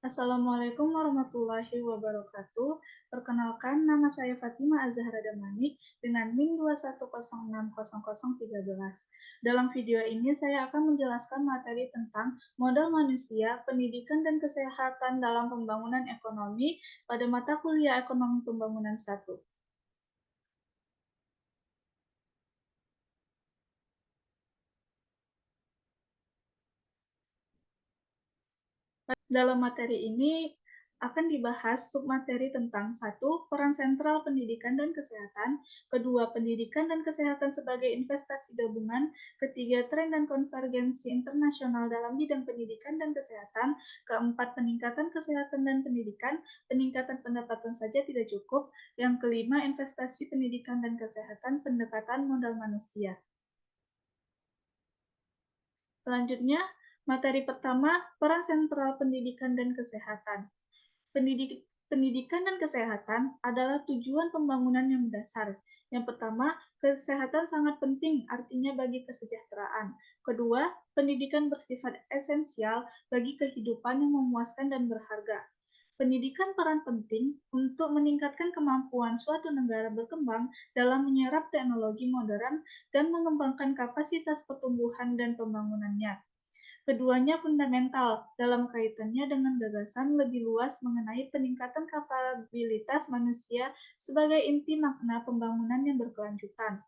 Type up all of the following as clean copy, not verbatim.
Assalamualaikum warahmatullahi wabarakatuh. Perkenalkan, nama saya Fatima Azahra Damani dengan NIM 210600013. Dalam video ini saya akan menjelaskan materi tentang modal manusia, pendidikan, dan kesehatan dalam pembangunan ekonomi pada mata kuliah Ekonomi Pembangunan 1. Dalam materi ini akan dibahas submateri tentang satu, peran sentral pendidikan dan kesehatan, kedua, pendidikan dan kesehatan sebagai investasi gabungan, ketiga, tren dan konvergensi internasional dalam bidang pendidikan dan kesehatan, keempat, peningkatan kesehatan dan pendidikan, peningkatan pendapatan saja tidak cukup, yang kelima, investasi pendidikan dan kesehatan, pendekatan modal manusia. Selanjutnya, materi pertama, peran sentral pendidikan dan kesehatan. Pendidikan dan kesehatan adalah tujuan pembangunan yang mendasar. Yang pertama, kesehatan sangat penting, artinya bagi kesejahteraan. Kedua, pendidikan bersifat esensial bagi kehidupan yang memuaskan dan berharga. Pendidikan peran penting untuk meningkatkan kemampuan suatu negara berkembang dalam menyerap teknologi modern dan mengembangkan kapasitas pertumbuhan dan pembangunannya. Keduanya fundamental dalam kaitannya dengan gagasan lebih luas mengenai peningkatan kapabilitas manusia sebagai inti makna pembangunan yang berkelanjutan.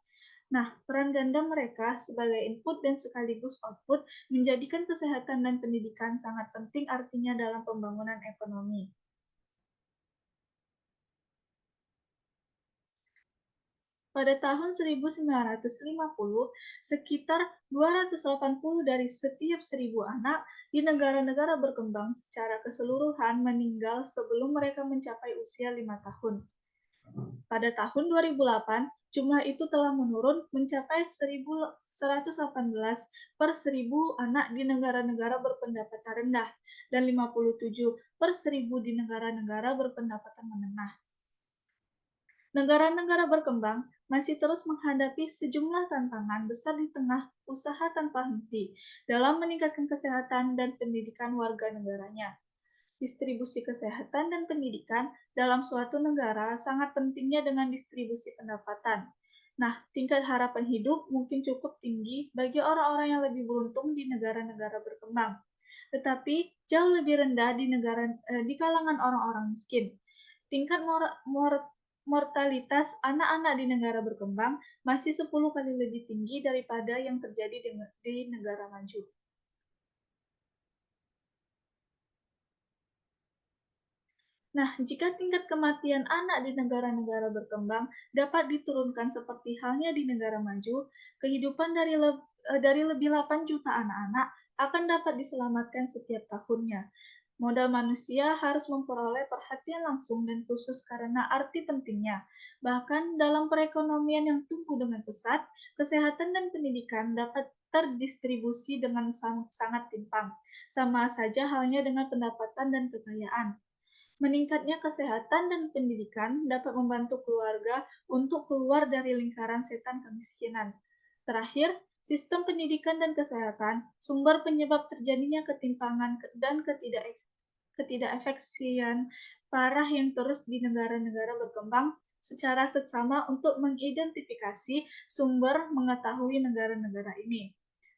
Nah, peran ganda mereka sebagai input dan sekaligus output menjadikan kesehatan dan pendidikan sangat penting artinya dalam pembangunan ekonomi. Pada tahun 1950, sekitar 280 dari setiap 1.000 anak di negara-negara berkembang secara keseluruhan meninggal sebelum mereka mencapai usia 5 tahun. Pada tahun 2008, jumlah itu telah menurun mencapai 1.118 per 1.000 anak di negara-negara berpendapatan rendah dan 57 per 1.000 di negara-negara berpendapatan menengah. Negara-negara berkembang masih terus menghadapi sejumlah tantangan besar di tengah usaha tanpa henti dalam meningkatkan kesehatan dan pendidikan warga negaranya. Distribusi kesehatan dan pendidikan dalam suatu negara sangat pentingnya dengan distribusi pendapatan. Nah, tingkat harapan hidup mungkin cukup tinggi bagi orang-orang yang lebih beruntung di negara-negara berkembang, tetapi jauh lebih rendah di kalangan orang-orang miskin. Tingkat mortalitas anak-anak di negara berkembang masih 10 kali lebih tinggi daripada yang terjadi di negara maju. Nah, jika tingkat kematian anak di negara-negara berkembang dapat diturunkan seperti halnya di negara maju, kehidupan dari lebih 8 juta anak-anak akan dapat diselamatkan setiap tahunnya. Modal manusia harus memperoleh perhatian langsung dan khusus karena arti pentingnya. Bahkan dalam perekonomian yang tumbuh dengan pesat, kesehatan dan pendidikan dapat terdistribusi dengan sangat timpang. Sama saja halnya dengan pendapatan dan kekayaan. Meningkatnya kesehatan dan pendidikan dapat membantu keluarga untuk keluar dari lingkaran setan kemiskinan. Terakhir, sistem pendidikan dan kesehatan sumber penyebab terjadinya ketimpangan dan ketidakefeksian parah yang terus di negara-negara berkembang secara seksama untuk mengidentifikasi sumber mengetahui negara-negara ini.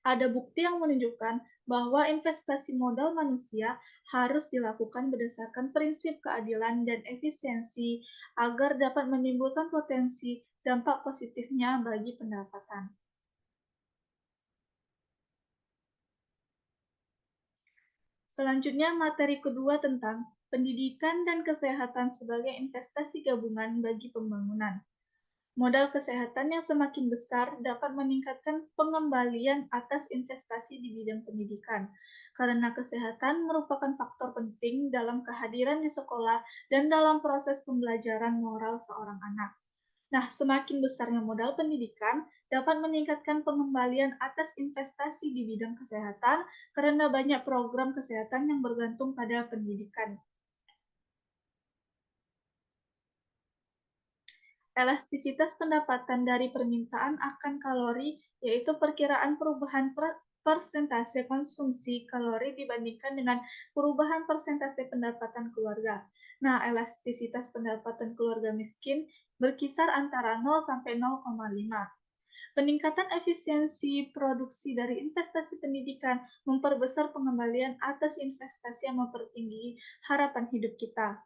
Ada bukti yang menunjukkan bahwa investasi modal manusia harus dilakukan berdasarkan prinsip keadilan dan efisiensi agar dapat menimbulkan potensi dampak positifnya bagi pendapatan. Selanjutnya, materi kedua tentang pendidikan dan kesehatan sebagai investasi gabungan bagi pembangunan. Modal kesehatan yang semakin besar dapat meningkatkan pengembalian atas investasi di bidang pendidikan, karena kesehatan merupakan faktor penting dalam kehadirannya sekolah dan dalam proses pembelajaran moral seorang anak. Nah, semakin besarnya modal pendidikan dapat meningkatkan pengembalian atas investasi di bidang kesehatan karena banyak program kesehatan yang bergantung pada pendidikan. Elastisitas pendapatan dari permintaan akan kalori, yaitu perkiraan perubahan persentase konsumsi kalori dibandingkan dengan perubahan persentase pendapatan keluarga. Nah, elastisitas pendapatan keluarga miskin berkisar antara 0 sampai 0,5. Peningkatan efisiensi produksi dari investasi pendidikan memperbesar pengembalian atas investasi yang mempertinggi harapan hidup kita.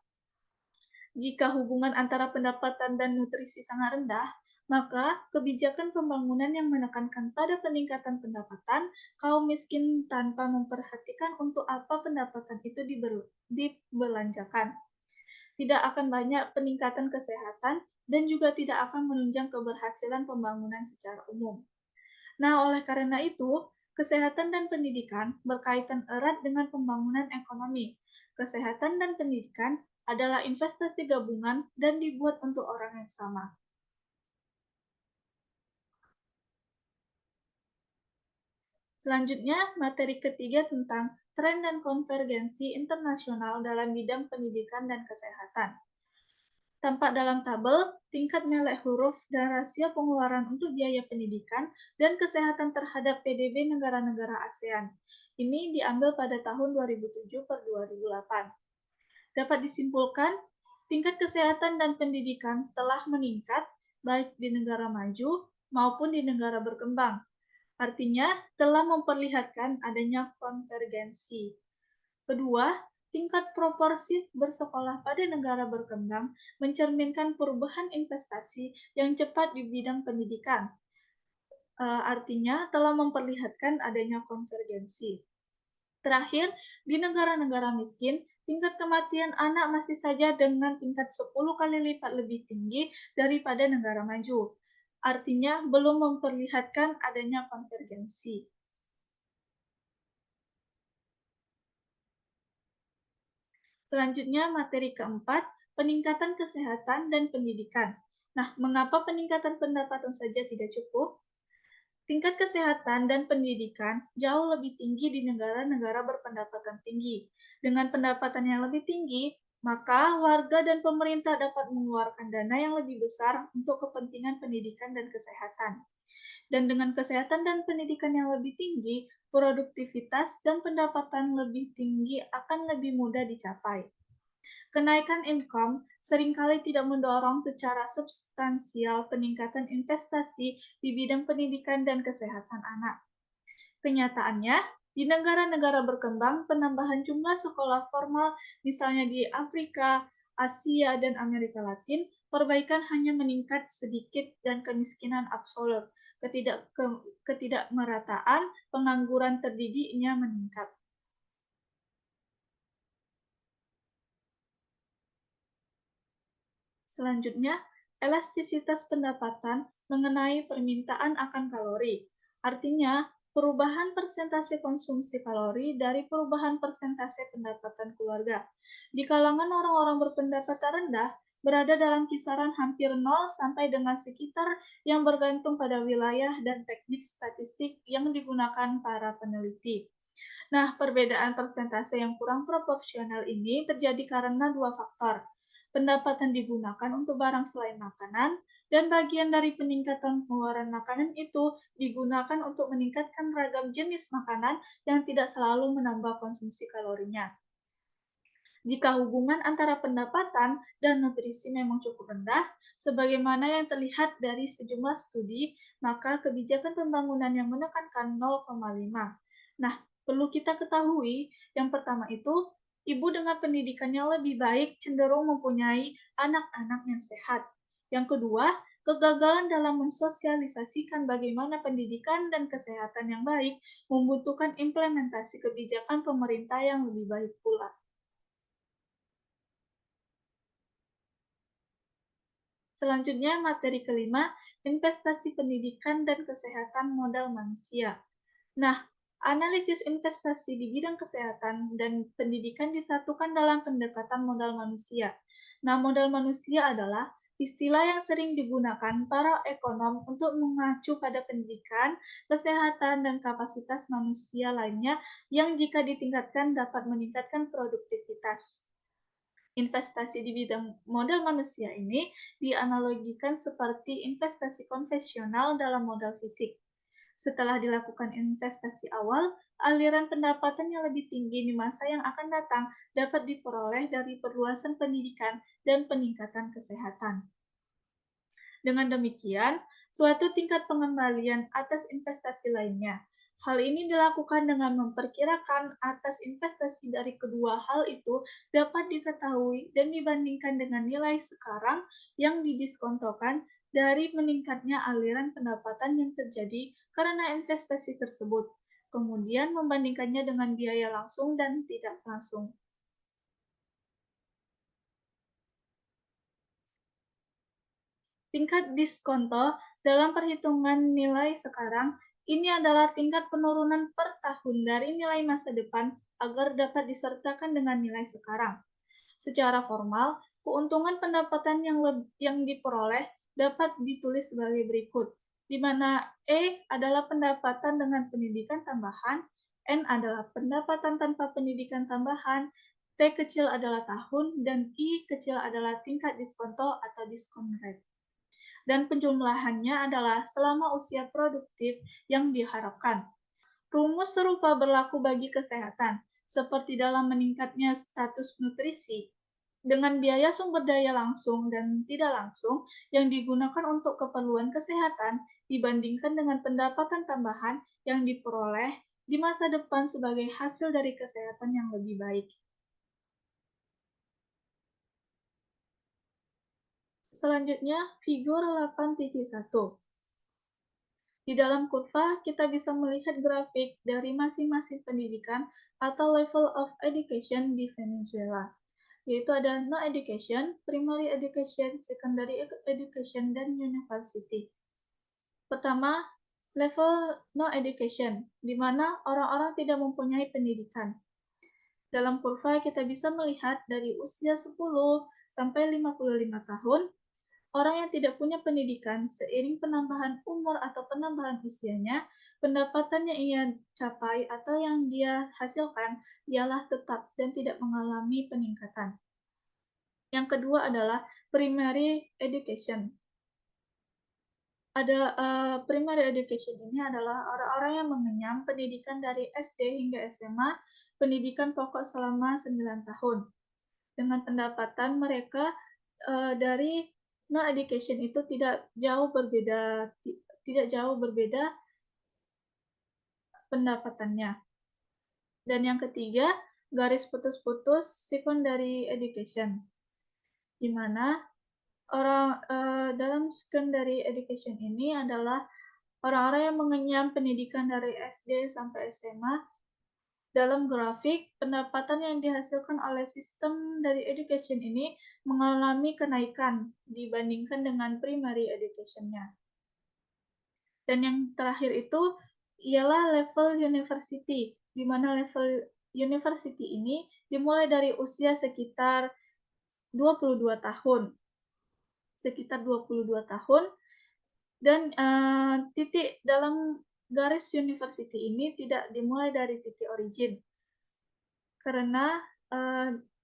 Jika hubungan antara pendapatan dan nutrisi sangat rendah, maka kebijakan pembangunan yang menekankan pada peningkatan pendapatan kaum miskin tanpa memperhatikan untuk apa pendapatan itu dibelanjakan. Tidak akan banyak peningkatan kesehatan dan juga tidak akan menunjang keberhasilan pembangunan secara umum. Nah, oleh karena itu, kesehatan dan pendidikan berkaitan erat dengan pembangunan ekonomi. Kesehatan dan pendidikan adalah investasi gabungan dan dibuat untuk orang yang sama. Selanjutnya, materi ketiga tentang tren dan konvergensi internasional dalam bidang pendidikan dan kesehatan. Tampak dalam tabel tingkat melek huruf dan rasio pengeluaran untuk biaya pendidikan dan kesehatan terhadap PDB negara-negara ASEAN. Ini diambil pada tahun 2007 per 2008. Dapat disimpulkan, tingkat kesehatan dan pendidikan telah meningkat baik di negara maju maupun di negara berkembang. Artinya, telah memperlihatkan adanya konvergensi. Kedua, tingkat proporsi bersekolah pada negara berkembang mencerminkan perubahan investasi yang cepat di bidang pendidikan. Artinya, telah memperlihatkan adanya konvergensi. Terakhir, di negara-negara miskin, tingkat kematian anak masih saja dengan tingkat 10 kali lipat lebih tinggi daripada negara maju. Artinya, belum memperlihatkan adanya konvergensi. Selanjutnya, materi keempat, peningkatan kesehatan dan pendidikan. Nah, mengapa peningkatan pendapatan saja tidak cukup? Tingkat kesehatan dan pendidikan jauh lebih tinggi di negara-negara berpendapatan tinggi. Dengan pendapatan yang lebih tinggi, maka warga dan pemerintah dapat mengeluarkan dana yang lebih besar untuk kepentingan pendidikan dan kesehatan. Dan dengan kesehatan dan pendidikan yang lebih tinggi, produktivitas dan pendapatan lebih tinggi akan lebih mudah dicapai. Kenaikan income seringkali tidak mendorong secara substansial peningkatan investasi di bidang pendidikan dan kesehatan anak. Kenyataannya, di negara-negara berkembang, penambahan jumlah sekolah formal, misalnya di Afrika, Asia, dan Amerika Latin, perbaikan hanya meningkat sedikit dan kemiskinan absolut. Ketidakmerataan pengangguran terdidiknya meningkat. Selanjutnya, elastisitas pendapatan mengenai permintaan akan kalori. Artinya, perubahan persentase konsumsi kalori dari perubahan persentase pendapatan keluarga. Di kalangan orang-orang berpendapatan rendah, berada dalam kisaran hampir 0 sampai dengan sekitar yang bergantung pada wilayah dan teknik statistik yang digunakan para peneliti. Nah, perbedaan persentase yang kurang proporsional ini terjadi karena dua faktor. Pendapatan digunakan untuk barang selain makanan, dan bagian dari peningkatan pengeluaran makanan itu digunakan untuk meningkatkan ragam jenis makanan yang tidak selalu menambah konsumsi kalorinya. Jika hubungan antara pendapatan dan nutrisi memang cukup rendah, sebagaimana yang terlihat dari sejumlah studi, maka kebijakan pembangunan yang menekankan 0,5. Nah, perlu kita ketahui, yang pertama itu, ibu dengan pendidikan yang lebih baik cenderung mempunyai anak-anak yang sehat. Yang kedua, kegagalan dalam mensosialisasikan bagaimana pendidikan dan kesehatan yang baik membutuhkan implementasi kebijakan pemerintah yang lebih baik pula. Selanjutnya, materi kelima, investasi pendidikan dan kesehatan modal manusia. Nah, analisis investasi di bidang kesehatan dan pendidikan disatukan dalam pendekatan modal manusia. Nah, modal manusia adalah istilah yang sering digunakan para ekonom untuk mengacu pada pendidikan, kesehatan, dan kapasitas manusia lainnya yang jika ditingkatkan dapat meningkatkan produktivitas. Investasi di bidang modal manusia ini dianalogikan seperti investasi konvensional dalam modal fisik. Setelah dilakukan investasi awal, aliran pendapatan yang lebih tinggi di masa yang akan datang dapat diperoleh dari perluasan pendidikan dan peningkatan kesehatan. Dengan demikian, suatu tingkat pengembalian atas investasi lainnya. Hal ini dilakukan dengan memperkirakan atas investasi dari kedua hal itu dapat diketahui dan dibandingkan dengan nilai sekarang yang didiskontokan dari meningkatnya aliran pendapatan yang terjadi karena investasi tersebut. Kemudian membandingkannya dengan biaya langsung dan tidak langsung. Tingkat diskonto dalam perhitungan nilai sekarang ini adalah tingkat penurunan per tahun dari nilai masa depan agar dapat disertakan dengan nilai sekarang. Secara formal, keuntungan pendapatan yang diperoleh dapat ditulis sebagai berikut, di mana E adalah pendapatan dengan pendidikan tambahan, N adalah pendapatan tanpa pendidikan tambahan, T kecil adalah tahun, dan I kecil adalah tingkat diskonto atau discount rate. Dan penjumlahannya adalah selama usia produktif yang diharapkan. Rumus serupa berlaku bagi kesehatan, seperti dalam meningkatnya status nutrisi, dengan biaya sumber daya langsung dan tidak langsung yang digunakan untuk keperluan kesehatan dibandingkan dengan pendapatan tambahan yang diperoleh di masa depan sebagai hasil dari kesehatan yang lebih baik. Selanjutnya, figur 8.1. Di dalam kurva, kita bisa melihat grafik dari masing-masing pendidikan atau level of education di Venezuela, yaitu ada no education, primary education, secondary education, dan university. Pertama, level no education, di mana orang-orang tidak mempunyai pendidikan. Dalam kurva, kita bisa melihat dari usia 10 sampai 55 tahun, orang yang tidak punya pendidikan, seiring penambahan umur atau penambahan usianya, pendapatan yang ia capai atau yang dia hasilkan ialah tetap dan tidak mengalami peningkatan. Yang kedua adalah primary education. Primary education ini adalah orang-orang yang mengenyam pendidikan dari SD hingga SMA, pendidikan pokok selama 9 tahun. Dengan pendapatan mereka dari no education itu tidak jauh berbeda pendapatannya. Dan yang ketiga, garis putus-putus secondary education, di mana dalam secondary education ini adalah orang-orang yang mengenyam pendidikan dari SD sampai SMA. Dalam grafik, pendapatan yang dihasilkan oleh sistem dari education ini mengalami kenaikan dibandingkan dengan primary education-nya. Dan yang terakhir itu ialah level university, di mana level university ini dimulai dari usia sekitar 22 tahun. Sekitar 22 tahun, dan titik dalam garis university ini tidak dimulai dari titik origin. Karena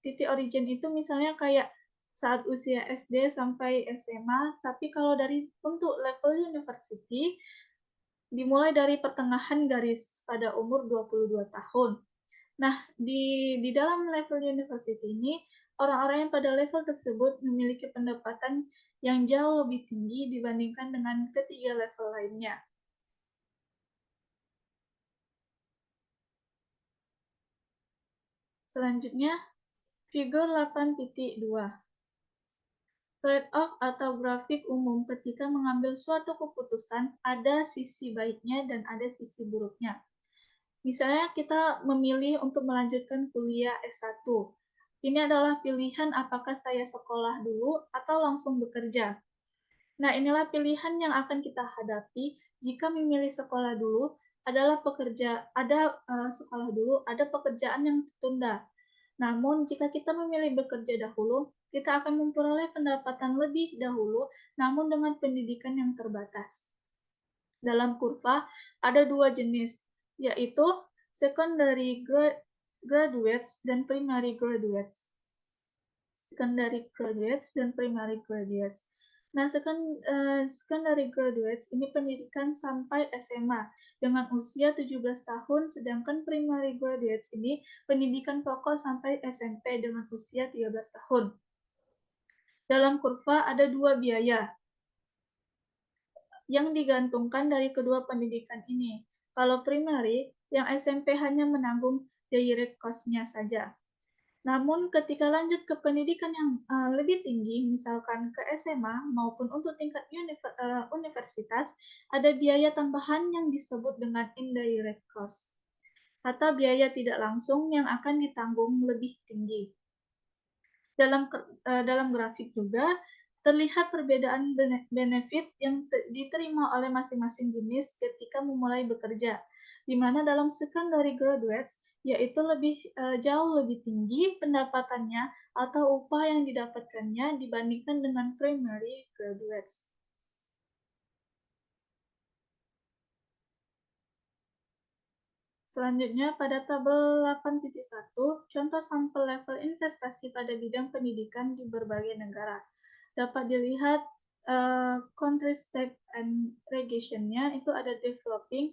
titik origin itu misalnya kayak saat usia SD sampai SMA, tapi kalau untuk level university dimulai dari pertengahan garis pada umur 22 tahun. Nah, di dalam level university ini, orang-orang yang pada level tersebut memiliki pendapatan yang jauh lebih tinggi dibandingkan dengan ketiga level lainnya. Selanjutnya, figur 8.2. Trade-off atau grafik umum ketika mengambil suatu keputusan ada sisi baiknya dan ada sisi buruknya. Misalnya kita memilih untuk melanjutkan kuliah S1. Ini adalah pilihan apakah saya sekolah dulu atau langsung bekerja. Nah, inilah pilihan yang akan kita hadapi jika memilih sekolah dulu sekolah dulu, ada pekerjaan yang tertunda. Namun, jika kita memilih bekerja dahulu, kita akan memperoleh pendapatan lebih dahulu, namun dengan pendidikan yang terbatas. Dalam kurva, ada dua jenis, yaitu secondary graduates dan primary graduates. Secondary graduates dan primary graduates. Nah, secondary graduates ini pendidikan sampai SMA dengan usia 17 tahun, sedangkan primary graduates ini pendidikan pokok sampai SMP dengan usia 13 tahun. Dalam kurva ada dua biaya yang digantungkan dari kedua pendidikan ini. Kalau primary, yang SMP hanya menanggung direct cost-nya saja. Namun ketika lanjut ke pendidikan yang lebih tinggi, misalkan ke SMA maupun untuk tingkat universitas, ada biaya tambahan yang disebut dengan indirect cost atau biaya tidak langsung yang akan ditanggung lebih tinggi. Dalam grafik juga terlihat perbedaan benefit yang diterima oleh masing-masing jenis ketika memulai bekerja, di mana dalam secondary graduates yaitu jauh lebih tinggi pendapatannya atau upah yang didapatkannya dibandingkan dengan primary graduates. Selanjutnya, pada tabel 8.1, contoh sampel level investasi pada bidang pendidikan di berbagai negara. Dapat dilihat country type and region-nya itu ada developing,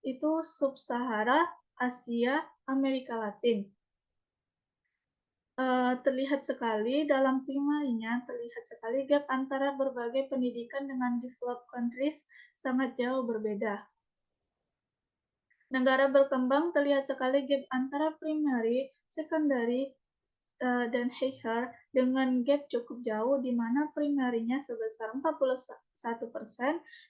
itu sub-Sahara, Asia, Amerika Latin. Terlihat sekali dalam primarinya, terlihat sekali gap antara berbagai pendidikan dengan developed countries sangat jauh berbeda. Negara berkembang terlihat sekali gap antara primary, secondary, dan higher dengan gap cukup jauh di mana primarinya sebesar 41%,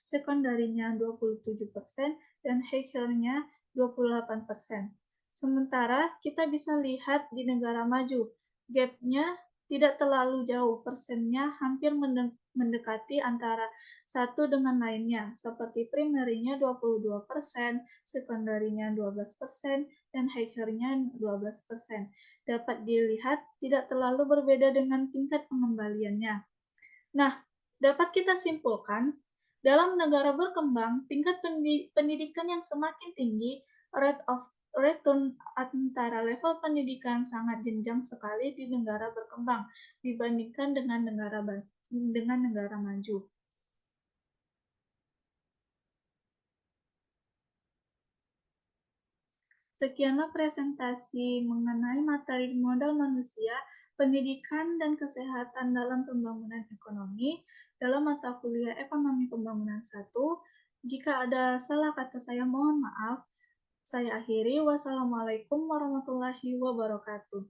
sekunderinya 27%, dan higher-nya 28%. Sementara kita bisa lihat di negara maju, gap-nya tidak terlalu jauh, persennya hampir mendekati antara satu dengan lainnya, seperti primarinya 22%, sekunderinya 12%, dan higher-nya 12%. Dapat dilihat tidak terlalu berbeda dengan tingkat pengembaliannya. Nah, dapat kita simpulkan, dalam negara berkembang, tingkat pendidikan yang semakin tinggi, rate of return antara level pendidikan sangat jenjang sekali di negara berkembang dibandingkan dengan negara maju. Sekianlah presentasi mengenai materi modal manusia, pendidikan, dan kesehatan dalam pembangunan ekonomi dalam mata kuliah Ekonomi Pembangunan 1. Jika ada salah kata saya mohon maaf. Saya akhiri. Wassalamualaikum warahmatullahi wabarakatuh.